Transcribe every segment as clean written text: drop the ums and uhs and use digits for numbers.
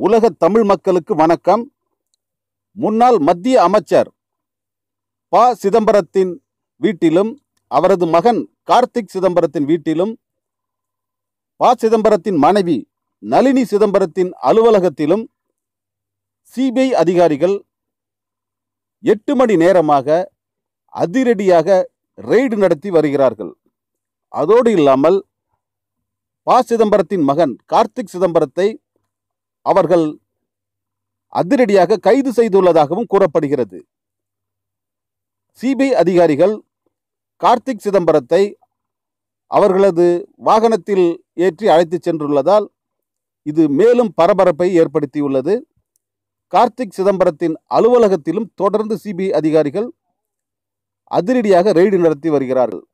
உலக தமிழ் மக்களுக்கு வணக்கம். முன்னாள் மத்திய அமைச்சர் ப. சிதம்பரத்தின் வீட்டிலும் அவரது மகன் கார்த்திக் சிதம்பரத்தின் வீட்டிலும் ப. சிதம்பரத்தின் மனைவி நளினி சிதம்பரத்தின் அலுவலகத்திலும் சிபிஐ அதிகாரிகள் 8 மணி நேரமாக அதிரடியாக ரெய்டு நடத்தி வருகிறார்கள். அதோடு இல்லாமல் ப. சிதம்பரத்தின் மகன் கார்த்திக் சிதம்பரத்தை அவர்கள் அதிரடியாக கைது செய்துள்ளதாகவும் கூறப்படுகிறது. சிபிஐ அதிகாரிகள் கார்த்திக் சிதம்பரத்தை அவர்களது வாகனத்தில் ஏற்றி அழைத்துச் சென்றுள்ளதால் இது மேலும் பரபரப்பை ஏற்படுத்தியுள்ளது. கார்த்திக் சிதம்பரத்தின் அலுவலகத்திலும் தொடர்ந்து சிபிஐ அதிகாரிகள் அதிரடியாக ரெய்டு நடத்தி வருகிறார்கள்.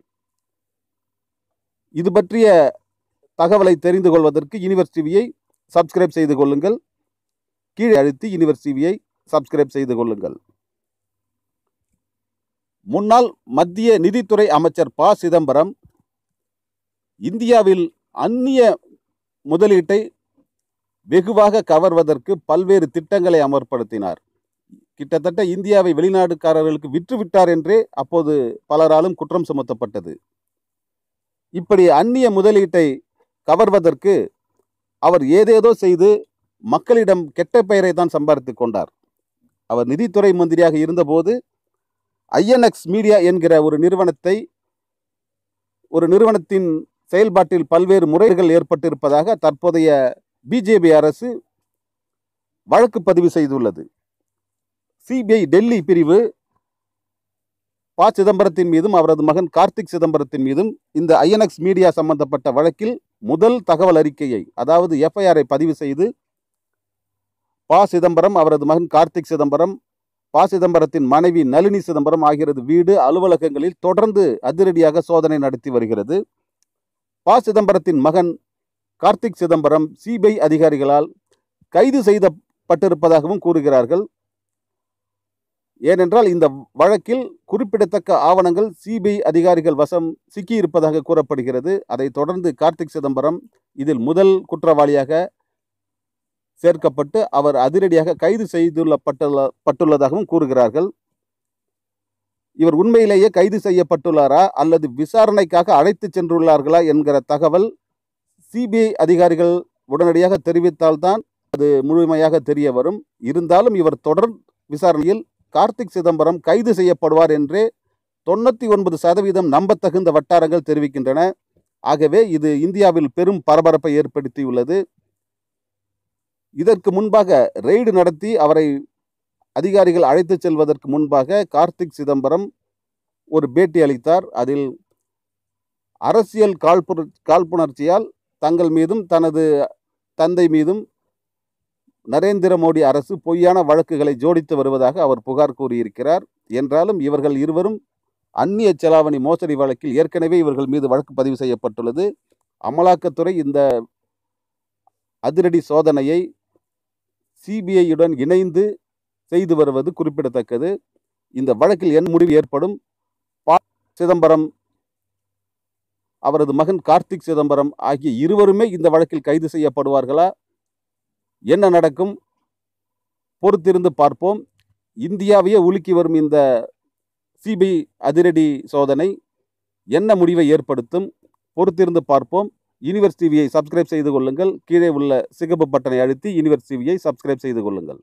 இது பற்றிய தகவலை தெரிந்து கொள்வதற்கு யுனிவர்ஸ் டிவியை சப்ஸ்கிரைப் செய்து கொள்ளுங்கள். கீழே அழுத்தி யுனிவர்ஸ் டிவியை சப்ஸ்கிரைப் செய்து கொள்ளுங்கள். முன்னாள் மத்திய நிதித்துறை அமைச்சர் ப. சிதம்பரம் இந்தியாவில் அந்நிய முதலீட்டை வெகுவாக கவர்வதற்கு பல்வேறு திட்டங்களை அமல்படுத்தினார். கிட்டத்தட்ட இந்தியாவை வெளிநாடுக்காரர்களுக்கு விற்றுவிட்டார் என்றே அப்போது பலராலும் குற்றம் சுமத்தப்பட்டது. இப்படி அந்நிய முதலீட்டை கவர்வதற்கு அவர் ஏதேதோ செய்து மக்களிடம் கெட்ட பெயரை தான் சம்பாதித்து கொண்டார். அவர் நிதித்துறை மந்திரியாக இருந்தபோது ஐஎன்எக்ஸ் மீடியா என்கிற ஒரு நிறுவனத்தின் செயல்பாட்டில் பல்வேறு முறைகள் ஏற்பட்டிருப்பதாக தற்போதைய பிஜேபி அரசு வழக்கு பதிவு செய்துள்ளது. சிபிஐ டெல்லி பிரிவு ப. சிதம்பரத்தின் மீதும் அவரது மகன் கார்த்திக் சிதம்பரத்தின் மீதும் இந்த ஐஎன்எக்ஸ் மீடியா சம்பந்தப்பட்ட வழக்கில் முதல் தகவல் அறிக்கையை, அதாவது எஃப்ஐஆரை பதிவு செய்து ப. சிதம்பரம், அவரது மகன் கார்த்திக் சிதம்பரம், ப. சிதம்பரத்தின் மனைவி நளினி சிதம்பரம் ஆகியோரது வீடு, அலுவலகங்களில் தொடர்ந்து அதிரடியாக சோதனை நடத்தி வருகிறது. ப. சிதம்பரத்தின் மகன் கார்த்திக் சிதம்பரம் சிபிஐ அதிகாரிகளால் கைது செய்யப்பட்டிருப்பதாகவும் கூறுகிறார்கள். ஏனென்றால் இந்த வழக்கில் குறிப்பிடத்தக்க ஆவணங்கள் சிபிஐ அதிகாரிகள் வசம் சிக்கியிருப்பதாக கூறப்படுகிறது. அதை தொடர்ந்து கார்த்திக் சிதம்பரம் இதில் முதல் குற்றவாளியாக சேர்க்கப்பட்டு அவர் அதிரடியாக கைது செய்துள்ளதாகவும் கூறுகிறார்கள். இவர் உண்மையிலேயே கைது செய்யப்பட்டுள்ளாரா அல்லது விசாரணைக்காக அழைத்து சென்றுள்ளார்களா என்கிற தகவல் சிபிஐ அதிகாரிகள் உடனடியாக தெரிவித்தால்தான் அது முழுமையாக தெரிய வரும். இருந்தாலும் இவர் தொடர் விசாரணையில் கார்த்திக் சிதம்பரம் கைது செய்யப்படுவார் என்றே 99% நம்பத்தகுந்த வட்டாரங்கள் தெரிவிக்கின்றன. ஆகவே இது இந்தியாவில் பெரும் பரபரப்பை ஏற்படுத்தியுள்ளது. இதற்கு முன்பாக ரெய்டு நடத்தி அவரை அதிகாரிகள் அழைத்துச் செல்வதற்கு முன்பாக கார்த்திக் சிதம்பரம் ஒரு பேட்டி அளித்தார். அதில் அரசியல் காழ்ப்புணர்ச்சியால் தங்கள் மீதும் தனது தந்தை மீதும் நரேந்திர மோடி அரசு பொய்யான வழக்குகளை ஜோடித்து வருவதாக அவர் புகார் கூறியிருக்கிறார். என்றாலும் இவர்கள் இருவரும் அந்நிய செலாவணி மோசடி வழக்கில் ஏற்கனவே இவர்கள் மீது வழக்கு பதிவு செய்யப்பட்டுள்ளது. அமலாக்கத்துறை இந்த அதிரடி சோதனையை சிபிஐயுடன் இணைந்து செய்து வருவது குறிப்பிடத்தக்கது. இந்த வழக்கில் என்ன முடிவு ஏற்படும்? ப. சிதம்பரம், அவரது மகன் கார்த்திக் சிதம்பரம் ஆகிய இருவருமே இந்த வழக்கில் கைது செய்யப்படுவார்களா? என்ன நடக்கும்? பொறுத்திருந்து பார்ப்போம். இந்தியாவையே உலுக்கி வரும் இந்த சிபிஐ அதிரடி சோதனை என்ன முடிவை ஏற்படுத்தும்? பொறுத்திருந்து பார்ப்போம். யுனிவர்ஸ் டிவியை சப்ஸ்கிரைப் செய்து கொள்ளுங்கள். கீழே உள்ள சிகப்பு பட்டனை அழுத்தி யுனிவர்ஸ் டிவியை சப்ஸ்கிரைப் செய்து கொள்ளுங்கள்.